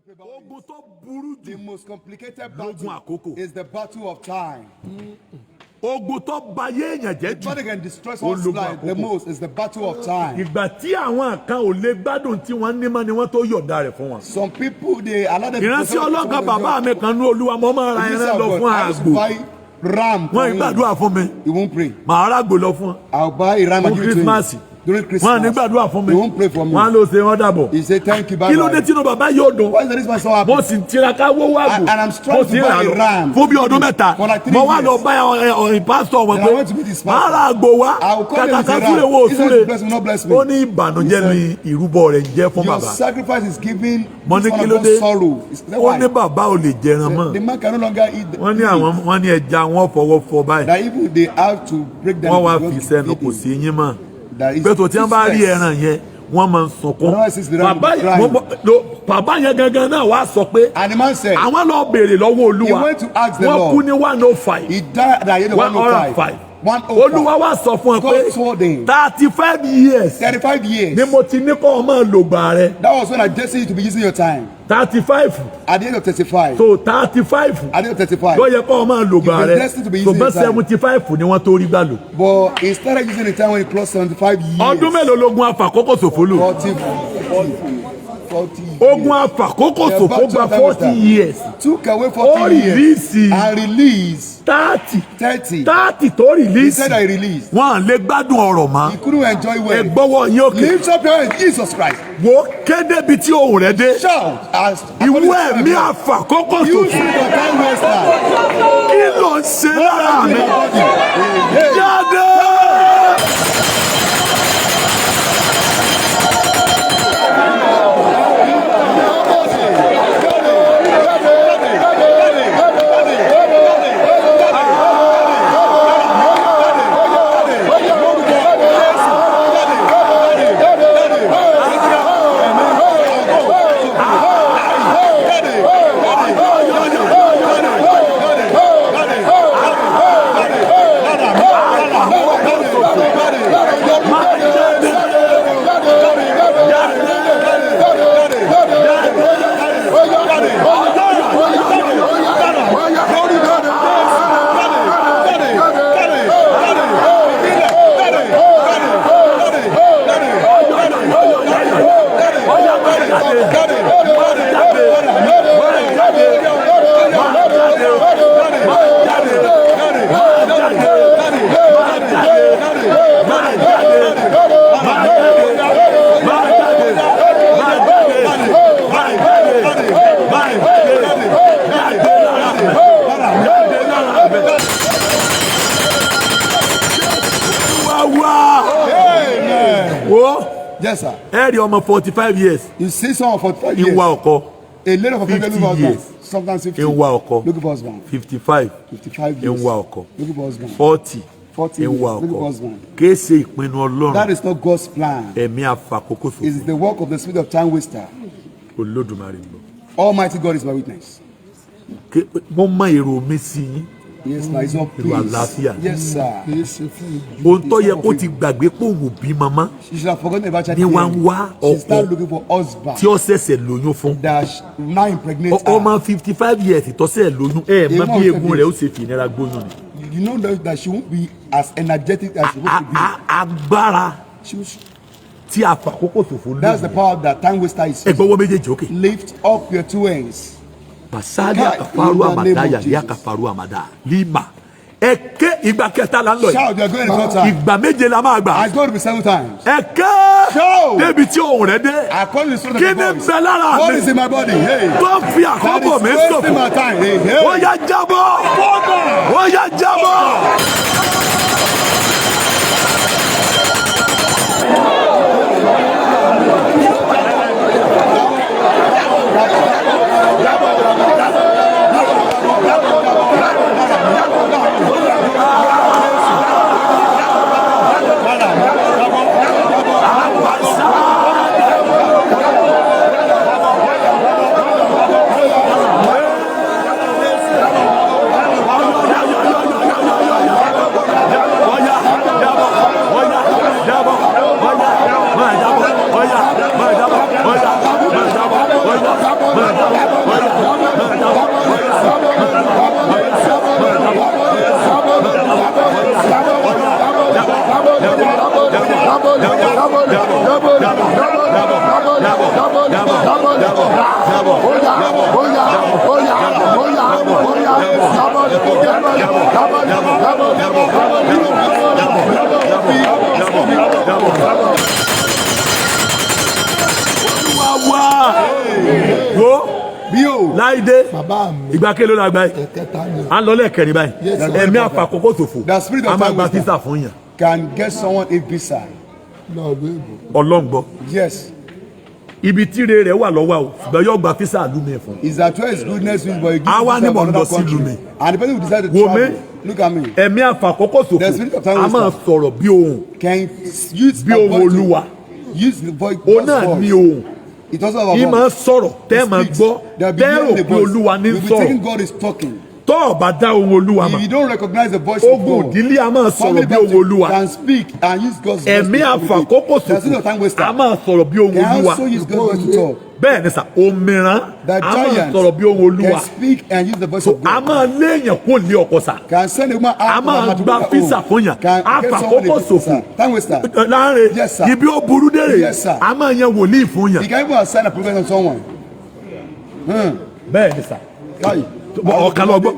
The most complicated battle is the battle of time. Ogun tó ba yé èèyàn jẹ́ jù. The battle can destroy someone's life the most is the battle of time. Ìgbà tí àwọn kan ò lè gbádùn tí wọ́n ní mọ́ ni wọ́n tó yọ̀ǹda rẹ̀ fún wọn. Some people they allow them. Ìránṣẹ́ ọlọ́kan bàbá mi kan ní Olúwa mo máa ra ẹran lọ fún àgbò. Ram. Wọ́n ìgbàdúrà fún mi. He won't pray. Màá rà gbò lọ fún wọn. I'll buy a ram and give it to him. During Christmas. Wọ́n nígbàdúrà fún mi. He won't pray for me. Wọ́n ló ṣe wọ́n dàbọ̀. He said thank you bye bye. Kí ló dé tí inú bàbá yóò dùn? Why is the reason so happy? Mo sì tiraka wówó àgbò. And I'm strong to buy a ram. Fún bí ọdún mẹ́ta. For like 3 Mo wá years. lọ bá pásítọ̀ wọn And I went to meet his pé màá pastor. ra àgbò wá. I will call him with a Kàkà ram. súre wo He said súre. bless me, not bless me. Ó ní ìbànújẹ́ ni ìrúbọ rẹ̀ ń jẹ́ fún Your bàbá. sacrifice is giving Mo ní one kí of ló God's dé? sorrow. Is that Ó ní why? bàbá ò lè jẹran mọ́. The man can no longer eat the Wọ́n ní ẹja wọn fọwọ́ fọ báyìí. that even they have to break them. Wọ́n wá fi sẹ́nu kò sí yín mọ́. That is Bẹ́ẹ̀ tó tí wọ́n bá rí ẹran yẹn wọ́n máa ń sunkún. Bàbá yẹn gangan náà wá sọ pé and the man said àwọn lọ béèrè lọ́wọ́ Olúwa. he went to ask the Wọ́n Lord. kú ní 105. He died at the age of 105. Olúwa wá sọ fún ẹ God told pé him 35 years 35 years. ni mo ti ní kọ́ ọ máa lògbà rẹ. That was when I just said you to be using your time. 35 At the age of 35. so 35 At the age of 35. ló yẹ kọ́ ọ máa lògbà You've been rẹ. destined to be So using bẹ́ẹ̀ your time. 75 ni wọ́n tó rí gbà lò. But he started using the time when he closed 75 years. Ọdún mélòó lógun afàkókò ṣòfò lò? 40 Ogun afàkókò ṣòfò gba 40 years. Took away Ó 40 years release and released 30 30. tó He release. said I released. Wọ́n lè gbádùn ọ̀rọ̀ mọ́. He couldn't enjoy well. Ẹgbọ́wọ́ yín òkè. Lift up your hands, Jesus Christ. Wo kéde bi tí ohùn rẹ dé. Shout as Ìwú ẹ̀mí àfàkókò you ṣòfò. see your time waster. Kí ló ń ṣe lára mi? Jáde. Yes, sir. Ẹ̀rí ọmọ 45 years. You see someone for 45 years. Ìwà ọkọ. A lady of 50 looking for husband. years. Sometimes 50. Ìwà ọkọ. Looking for husband. 55. 55 years. Ìwà ọkọ. Looking for husband. 40. 40 Ìwà years. Looking for ọkọ. husband. Kìí ṣe ìpinnu Ọlọ́run. That is not God's plan. Ẹ̀mí àfàkókò It is ṣòfò. the work of the spirit of time waster. Olódùmarè lọ. Almighty God is my witness. Mo mọ èrò mi sí yín. Yes, sir. It's not Ìlú àlàáfíà. peace. Yes, sir. Ohun tó yẹ kó ti gbàgbé pé òun ò bí mama She should have forgotten about child. Ni wá ń wá She started ọkọ looking for husband. tí ó ṣẹ̀ṣẹ̀ lóyún fún. That now impregnate Ọmọ 55 years tọ́sẹ̀ lóyún ẹ̀ mọ bí eegun rẹ̀ ó ṣe fi ìnira gbóyún ni. You know that she won't be as energetic as she supposed to be. Agbára She was, tí àfàkókò ṣòfò that's the lóyún. power that time waster is. Ẹgbọ́wọ́ méjèèjì òkè. Lift up your two hands. Basali God, akafaru in the amada name of yali Jesus. akafaru amada lima. Ẹ̀kẹ́ ìgbà kẹta la ń lọ Shout, you are going to third time. Ìgbà méje la máa gbà. It's going to be 7 times. Ẹ̀kẹ́ Shout. débi tí ohùn rẹ̀ dé. According to the spirit Kí of ni the voice. bẹ lára What mi? is in my body? Hey. Tó fi That àkókò is mi wasting my ṣòfò. time. Hey, hey. Ó yá jábọ́. Ó yá jábọ́. Ó yá jábọ́. Ó yá jábọ́. Ó yá láìdé ìgbà kélòó la gba yìí à ń lọ lẹ́ẹ̀kẹrin báyìí ẹ̀mí àfàkókò ṣòfò a máa gba físà fún yàn. can get someone a visa. ọlọ́ngbọ́. Yes. ibi tíire rẹ̀ wà lọ́wọ́ o ṣùgbọ́n yóò gba físà àlùmí fún. is that where his goodness is but he gives àwa ni mo ń lọ sí lùmí. and the person who decide to travel look at me. ẹ̀mí àfàkókò ṣòfò a máa sọ̀rọ̀ bí ohùn. can use bí ohùn Olúwa. use the voice. o náà ní ohùn. it also have a voice. ìmọ̀ sọ̀rọ̀ tẹ́ máa gbọ́ tẹ́ rò pé Olúwa ní sọ̀rọ̀. you be thinking God is talking. tó o bá dá ohùn Olúwa mọ̀. if you don't recognize the voice of God. ogun ìdílé a máa sọ̀rọ̀ bí ohùn Olúwa. can speak and use God's voice. ẹ̀mí àfàkókò ṣòfò a máa sọ̀rọ̀ bí ohùn Olúwa. can also use God's voice to talk. bẹ́ẹ̀ ni sà òmìrán a máa sọ̀rọ̀ bí ohùn Olúwa. can speak and use the voice of God. a máa léèyàn kó lé ọkọ sà. can send a woman out. a máa gba físà fún yàn. àfàkókò ṣòfò láàrin ibi ó burú dèrè a máa yan wòlíì fún yàn. you can even assign a prophet on someone. bẹ́ẹ̀ ni sà ọ̀kan lọ gbọ́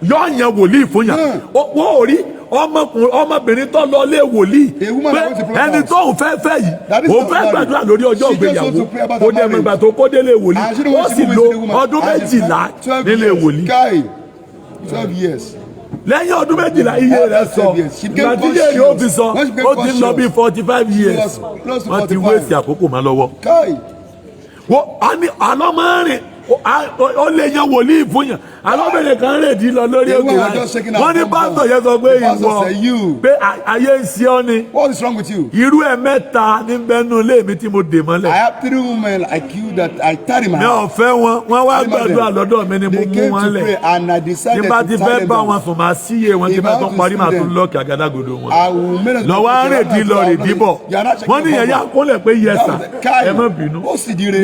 yóò yan wòlíì fún yàn. wọ́n ò rí ọmọbìnrin tó lọ lé wòlíì pé ẹni tó ń fẹ́ yìí òun fẹ́ gbàdúrà lórí ọjọ́ ìgbéyàwó kó dé ẹ̀mí ìgbà tó kó délé wòlíì ó sì lo ọdún 12 nílé wòlíì. 12 years. lẹ́yìn ọdún 12 iye rẹ̀ sọ ìgbàdíyẹ rẹ̀ ó fi sọ ó ti lọ bí 45 years wọ́n ti wéèsì àkókò máa lọ́wọ́. àlọ́ máa ń rìn ó lè yan wòlíì fún yàn alóbìnrin kan rè dí lọ lórí òkè rẹ wọ́n ní pásítọ̀ yẹn sọ pé ìwọ pé ayé ń ṣe ọ́ ni. what is wrong with you. irú ẹ̀ mẹ́ta ní bẹ́nu ilé mi tí mo dè mọ́lẹ̀. I have 3 women like you that I carry my. mi ò fẹ́ wọn wọ́n wá gbàdúrà lọ́dọ̀ mi ni mo mú wọn lẹ̀. they came to pray and I decided to tie them down. tí bá ti fẹ́ bá wọn sùn máa síye wọn tí bá tó parí máa tún lọ́ọ̀kì àgádágodo wọn. lọ́wọ́ á rè dí lọ rè dí bọ̀ wọ́n ní yẹn yá kólẹ̀ pé yẹsà ẹ má bínú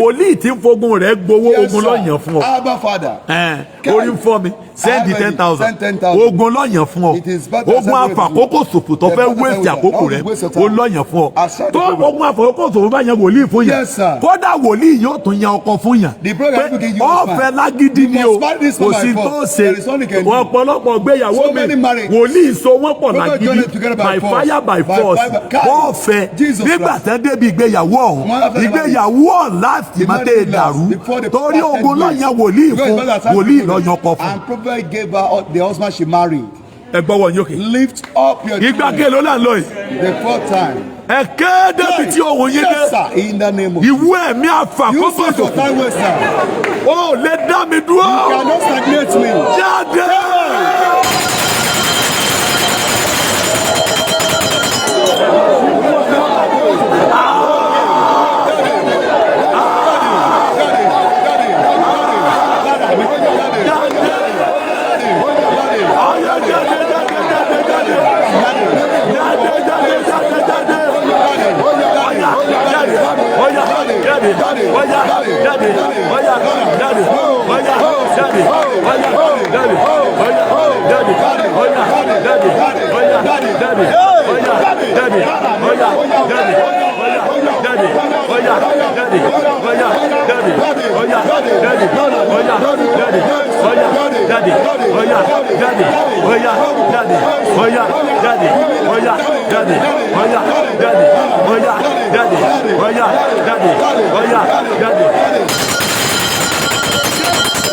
wòlíì tí ń fogun rẹ̀ gbowó ogun lọ́yàn fún ọ. Abba Father. orí ń fọ́ mi send 10,000 ogun lọ́yàn fún ọ ogun àfàkókò ṣòfò tó fẹ́ wéèsì àkókò rẹ ó lọ́yàn fún ọ tó ogun àfàkókò ṣòfò bá yan wòlíì fún yàn kódà wòlíì yóò tún yan ọkọ fún yàn pé ọ̀fẹ́ lágídí ni o kò sí tó ṣe ọ̀pọ̀lọpọ̀ gbéyàwó mi wòlíì so wọ́n pọ̀ lágídí by fire by force ọ̀fẹ́ nígbà tán débi ìgbéyàwó ọ̀hún ìgbéyàwó ọ̀hún láti má tẹ̀ dàrú torí ogun lọ́yàn wòlíì fún wòlíì lọ́yàn ọkọ fún. And prophet gave her the husband she married. ẹ gbọ́wọ́ yín òkè. Lift up your ìgbà kelo la lọ yìí. The 4th time. ẹ kéde bí tí òun yín dé. Yes sir, in the name of. ìwé ẹ̀mí àfàkókò you say your time waster. o lè dá mi dúró. you cannot stagnate me. jáde.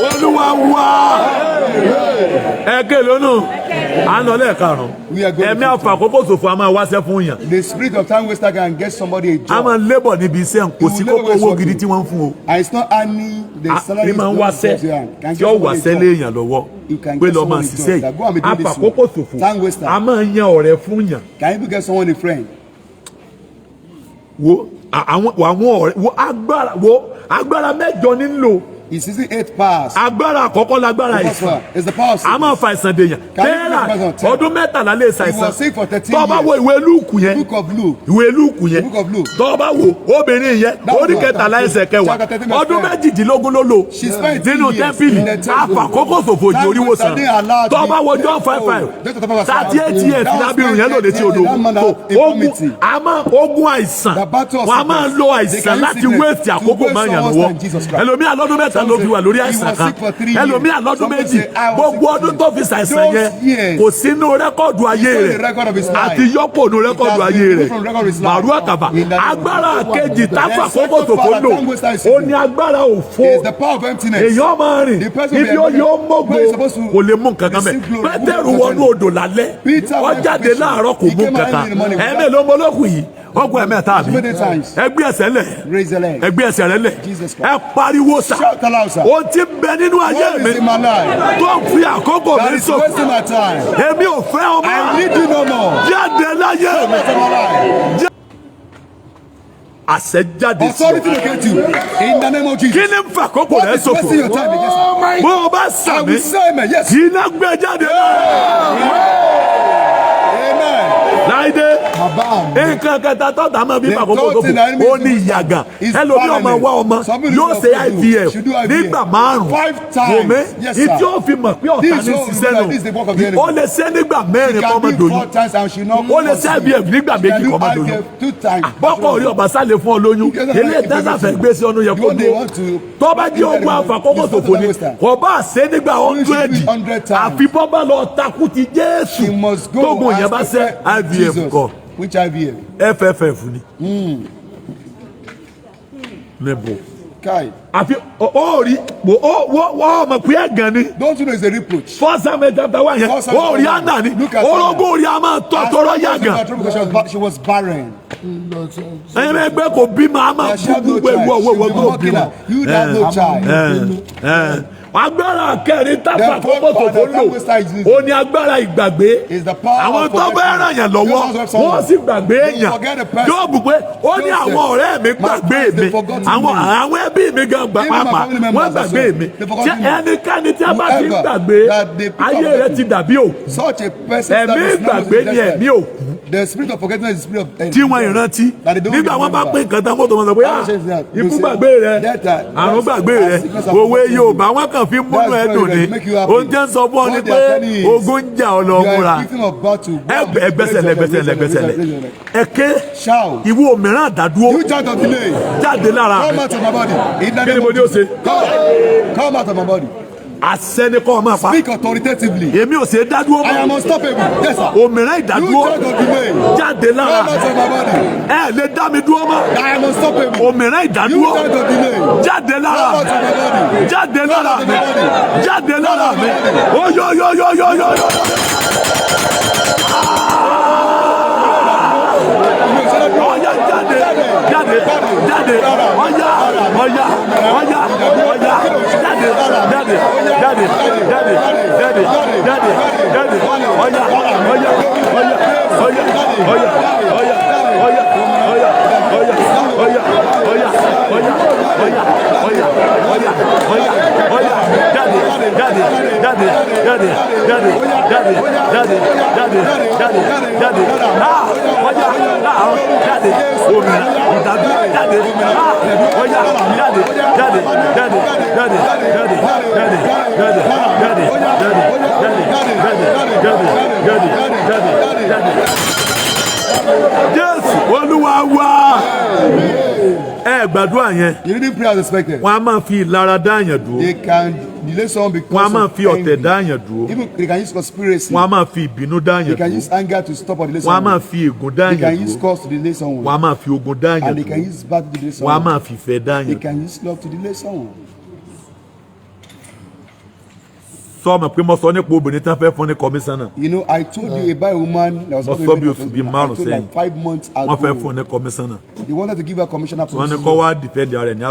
Olúwa wá ẹ̀kẹ́ lónú à ń lọ lẹ́ẹ̀karùn-ún ẹ̀mí àfàkókò ṣòfò a máa wáṣẹ́ fún yàn. The spirit of time waster can get somebody a job. a máa labour níbi iṣẹ́ kò sí kókó owó gidi tí wọ́n ń fún o. and it's not earning the salary. a máa ń wáṣẹ́ tí ó wáṣẹ́ léèyàn lọ́wọ́ pé lọ́ọ́ máa ṣiṣẹ́ yìí àfàkókò ṣòfò a máa yan ọ̀rẹ́ fún yàn. can you get someone a friend. wo àwọn ọ̀rẹ́ wo agbára mẹ́jọ nílò He's using 8 powers. Agbára àkọ́kọ́ lágbára àìsàn. Is the power of A máa fa àìsàn dèèyàn. Tẹ́lá ọdún mẹ́tàlá lè ṣàìsàn. He was sick for 13 years. Tó bá wo ìwé Lúùkù yẹn. Book of Luke. Ìwé Lúùkù yẹn. Tó bá wo obìnrin yẹn. Orí kẹtàlá ẹsẹ̀ kẹwàá. Ọdún méjìdínlógún ló lò. Nínú tẹ́ḿpìlì. Àfàkókò ṣòfò ní oríwòsàn. Tó bá wo John 5:5. 38 years lábìrún yẹn lòdì tí odò. Ogun àìsàn. Wọ́n á máa lo àìsàn láti wéètì àkókò máa yàn lọ́wọ́. Ẹlòmíà lọ́dún mẹ́ta ló fi wà lórí àìsàn kan. Ẹlòmíà lọ́dún méjì. Gbogbo ọdún tó fi ṣàìsàn yẹn kò sínú rẹ́kọ̀dù ayé rẹ̀ àti yọ́pọ̀ nù rẹ́kọ̀dù ayé rẹ̀. Màrú àkàbà. Agbára kejì táfà kókò tó fò lò. Ó ní agbára òfo. Èèyàn máa rìn. Ibi ó yóò mọ́gbó kò lè mú nǹkan kan mẹ́. Pétérù wọnú odò lálẹ́. Ó jáde láàárọ̀ kò mú nǹkan kan. Ẹ̀mẹ́ ló mọ lókun yìí. Ọgbọ́n ẹ̀mẹ́ta mi. Ẹgbẹ́ ẹsẹ̀ lẹ̀. Ẹgbẹ́ ẹsẹ̀ rẹ̀ lẹ̀. Ẹ pariwo sa. O ti bẹ nínú ayé mi. Tó fi àkókò mi sọ. Èmi ò fẹ́ ọmọ. Jáde láyé mi. Àṣẹ jáde sí ọ. Kí ni n fa àkókò rẹ sọ̀kò? Bó o bá sàmì, kí iná gbé jáde náà. Láìdé nǹkan kẹta tọ́ta máa bí àkókò tó kù ó ní ìyàgàn ẹlòmí ọmọ wa ọmọ yóò ṣe IVF nígbà 5 wòmí ìtí ó fi mọ̀ pé ọ̀tá ní ṣiṣẹ́ nù ó lè ṣe nígbà 4 kọ́ máa dòyún ó lè ṣe IVF nígbà 2 kọ́ máa dòyún bọ́kọ̀ orí ọ̀bà sálẹ̀ fún ọ lóyún ilé ìtẹ́sà fẹ́ gbé sí ọdún yẹn kó ló tó bá jẹ́ ogun àfàkókò tòfò ni ọba ṣe nígbà 100 àfi bọ́bá lọ takú ti Jésù tógun yẹn bá ṣe IVF kọ. Which IVF? FFF ni. Nebo. Kai. Àfi orí wọ́n ọmọ pé ẹ̀gàn ni. Don't you know it's a reproach? 1 Samuel chapter 1 yẹn. Orí àná ni. Orógún orí a máa tọ́ tọrọ yàgàn. She was barren. Ẹ̀yin ẹgbẹ́ kò bímọ a máa kú gbogbo ẹ̀wọ̀ tó bímọ. You have no child. Agbára kẹrin tábà kókó tó fò lò ó ní agbára ìgbàgbé àwọn tó bẹ́ẹ̀ ràn yàn lọ́wọ́ wọ́n sì gbàgbé èèyàn yóò bù pé ó ní àwọn ọ̀rẹ́ mi gbàgbé mi àwọn ẹbí mi gan gbà pàápàá wọ́n gbàgbé mi tí ẹnikẹ́ni tí a bá ti gbàgbé ayé rẹ ti dàbí òkú ẹ̀mí ìgbàgbé ni ẹ̀mí òkú. The spirit of forgetfulness is the spirit of tí wọ́n ìrántí nígbà wọ́n bá pín nǹkan tán kó tó wọn sọ pé ikú gbàgbé rẹ àrùn gbàgbé rẹ òwe Yorùbá wọn kàn fi múnú ẹdùn ni oúnjẹ ń sọ fún ọ ní pé ogun ń jà ọ lọ múra ẹgbẹ́sẹ̀lẹ̀ ẹ̀kẹ́ ìwọ mìíràn dàdúró jáde lára kí ni mo ní o ṣe. Come out of my body. Àṣẹ ni kọ́ ọ máa fa. Speak authoritatively. Èmi ò ṣe dádúró mọ́. I am unstoppable. Yes sir. Òmìnira ìdádúró. Jáde lára. Ẹ lè dá mi dúró mọ́. I am unstoppable. Òmìnira ìdádúró. Jáde lára. Jáde lára mi. Jáde lára mi. Oyoyoyoyoyoyo. Ọ̀yá jáde jáde jáde ọ̀yá ọ̀yá ọ̀yá ọ̀yá jáde jáde jáde jáde jáde jáde jáde ọ̀yá ọ̀yá ọ̀yá ọ̀yá ọ̀yá ọ̀yá ọ̀yá ọ̀yá ọ̀yá ọ̀yá ọ̀yá ọ̀yá ọ̀yá ọ̀yá ọ̀yá ọ̀yá jáde jáde jáde jáde jáde jáde jáde jáde jáde jáde ọ̀yá jáde òmìnira ìdádúró jáde ọ̀yá jáde jáde jáde jáde jáde jáde jáde jáde jáde jáde. Jésù Olúwa wa. Ẹ gbàdúrà yẹn. You didn't pray as expected. Wọ́n á máa fi ìlara dáàyàn dúró. They can delay someone because wọ́n á máa fi ọ̀tẹ̀ dáàyàn dúró. Even they can use conspiracy. Wọ́n á máa fi ìbínú dáàyàn dúró. They can use anger to stop or delay Wọ́n á someone. máa fi ègún dáàyàn dúró. They can use cause to delay someone. Wọ́n á máa fi ogun dáàyàn And they can dúró. use battle to delay Wọ́n á someone. máa fi ìfẹ́ dáàyàn They dúró. can use love to delay someone. Sọ́ọ̀mù pé mo sọ nípa obìnrin tí wọ́n fẹ́ fún ní kọmíṣánná. You know, I told you about a woman that was Mo sọ bí oṣù bíi márùn sẹ́yìn. like 5 months ago. Wọ́n fẹ́ fún ní kọmíṣánná. They wanted to give her commissioner Wọ́n ní position. kọ́ wá dìfẹ́ndì ara ẹ̀ ní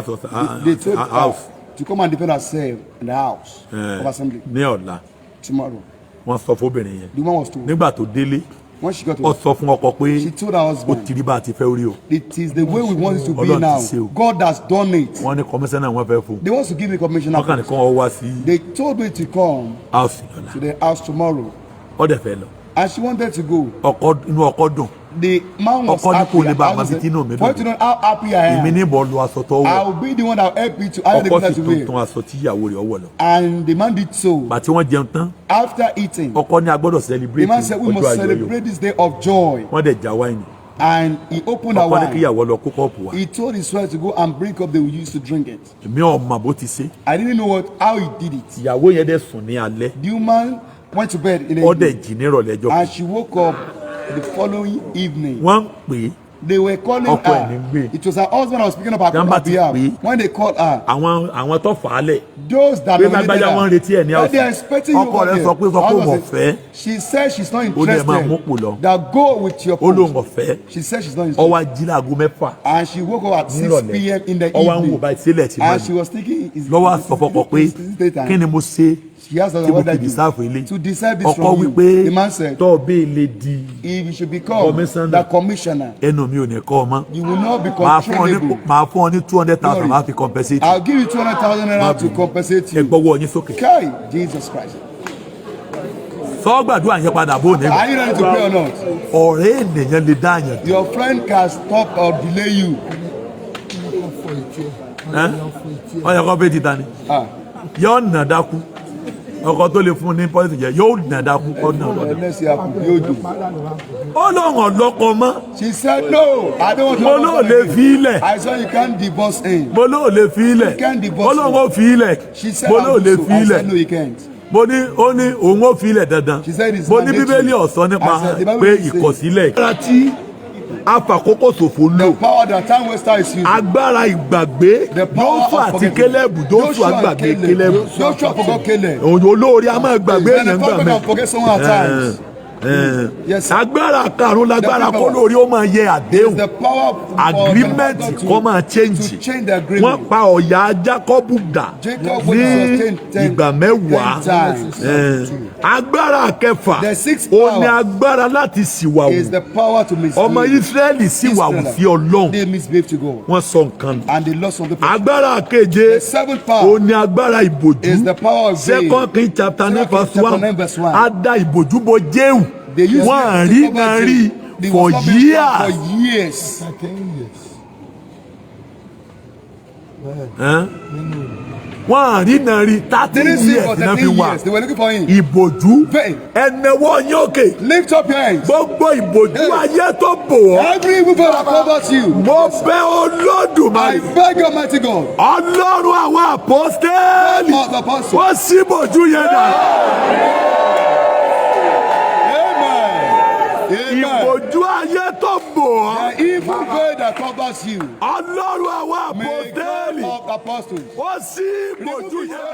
They told her house to come and defend herself in the house of assembly ní ọ̀la. tomorrow. Wọ́n sọ fóbìnrin yẹn. The woman was told. Nígbà tó délé When she got to ó sọ fún ọkọ pé she told her ó husband, ti rí bá a ti fẹ́ orí o. it is the way we want it to be Ọlọ́run now. ti ṣe o. God has done it. wọ́n ní kọmíṣánná wọn fẹ́ fún. They want to give me commissioner. wọ́n kàn ní kí wọ́n wá sí They told me to come house lọ́la. to the house tomorrow, ó dẹ̀ fẹ́ lọ. and she wanted to go. inú ọkọ dùn. The man was ọkọ ní happy. kò lè bá I àmọ́ was sí tínú mi for you to dùn. know how happy I èmi am. ní ìbọn lu aṣọ tó I wọ̀. will be the one that will help you to hire the ọkọ people sì to tún wear. aṣọ tí ìyàwó rẹ̀ ọwọ́ lọ. And the man did so. bàtí wọ́n jẹun tán After eating, ọkọ ní a gbọ́dọ̀ the celebrate man said, we ọjọ́ must ayọ̀ yìí. celebrate this day of joy. wọ́n dẹ̀ já wáìnì. And he opened a ọkọ ní kí wine. ìyàwó lọ kó kọ́ọ̀pù wá. He told his wife to go and bring up they used to drink it. èmi ọmọ bó ti ṣe. I didn't know how he did it. ìyàwó yẹn dẹ̀ sùn ní alẹ́. The woman went to bed in the ó dẹ̀ evening, jí nírọ̀lẹ́ ẹjọ́ and she woke up the following evening. wọ́n ń pè é. They were calling Ọkọ ẹ̀ ní her. gbé. It was her husband that was speaking up her Jàmbá ti behalf. pè é. When they called her, àwọn tó fà á lẹ̀. those that pé nominated lágbájá wọn ń her, retí ẹ̀ ní that they are ọ̀sán. expecting you ọkọ over rẹ̀ there. sọ pé Her husband wọ́n said, fẹ́. she said she's not Ó ní ẹ máa mú pò lọ. interested. That go with your ó lóun post. ọ̀fẹ́. She said she's not ó interested. wá jí láago mẹ́fà. And she woke up at 6 nírọ̀lẹ́. p.m. in the ó wá ń wò evening. báyìí sílẹ̀ tí And máa she ní. was thinking, lọ́wọ́ àsọfọ́kọ pé kí ni mo ṣe she asked her, tí mo what fi did I deserve do ilé. to deserve this ọkọ from you? wípé The man said, tó o bẹ́ẹ̀ lè di if you should become Commissioner. the commissioner, ẹnu mi ò ní kọ́ ọ mọ́. you will not be màá fún ọ ní 200,000 máa fi compensate. I'll give you 200,000 naira to compensate ẹ you. gbọ́wọ́ yín sókè. Kai, Jesus Christ. sọ gbàdúrà yẹn padà bó ní. Are you ready to pray or not? ọ̀rẹ́ ènìyàn lè dá yẹn. Your friend can stop or delay you. ọyọ kọ́ bẹ́ẹ̀ ti ta ni. Ah. yóò nà dákú ọkọ tó lè fún ní pọ́lìsì jẹ yóò nà dákú kọ́ nà lọ́dọ̀. Let's see how you do. ó lóun ọ̀lọ́kọ mọ́. She said, no, I don't want to. mo lóò lè fi ilẹ̀. I saw you can't divorce him. mo lóò lè fi ilẹ̀. You can't divorce ó lóun ó fi ilẹ̀. She said, mo lóò lè fi I ilẹ̀. said, no, you can't. mo ní ó ní òun ó fi ilẹ̀ dandan. She said it's mo ní mandatory. bíbélì ọ̀sán nípa I said, the Bible pé says- ìkọ̀sílẹ̀. agbára tí afàkókò ṣòfò lò. The power that time waster is using. agbára ìgbàgbé The power Jóṣúà of àti forgetting. Kélébù Jóṣúà gbàgbé Kélébù. Joshua forgot Caleb. olórí a máa gbàgbé Then the èèyàn gbà prophet mí. can forget someone at times. Yes, sir. agbára karùn lágbára The kó lórí ó máa yẹ àdéhùn The power for agreement the kó máa to change change the wọ́n agreement. pa ọ̀yà Jákọ́bù dà Jacob ní was sustained 10 ìgbà mẹ́wàá. 10 times. agbára kẹfà The sixth ó power ní agbára láti Is ṣìwàwù the power to misbehave. ọmọ Ísírẹ́lì ṣìwàwù sí Ọlọ́run They misbehave to God. wọ́n sọ nǹkan nù. And they lost some people. agbára keje The seventh ó power ní agbára ìbòjú is the power of veil. 2 Kings chapter 9 verse 1 9 verse 1. á da ìbòjú bo Jéhù They used wọ́n it rí to cover náà Jehu. rí They for was not being years. found for years. wọ́n rí náà rí 30 They didn't see years for náà fi 13 wà years. They were looking for him. ìbòjú Veil. ẹnẹwọ́ yín òkè Lift up your hands. gbogbo ìbòjú ayé tó bò ọ́ Every evil that covers you. mo bẹ̀ I Olódùmarè beg Almighty God. Ọlọ́run àwọn àpọ́stélì Of the apostle. ó sì bòjú yẹn dà Amen. Amen. ìbòjú ayé tó bò ọ́ The evil veil that covers you. Ọlọ́run àwọn May God àpọ́stélì of the apostles. ó sì bòjú yẹn dà.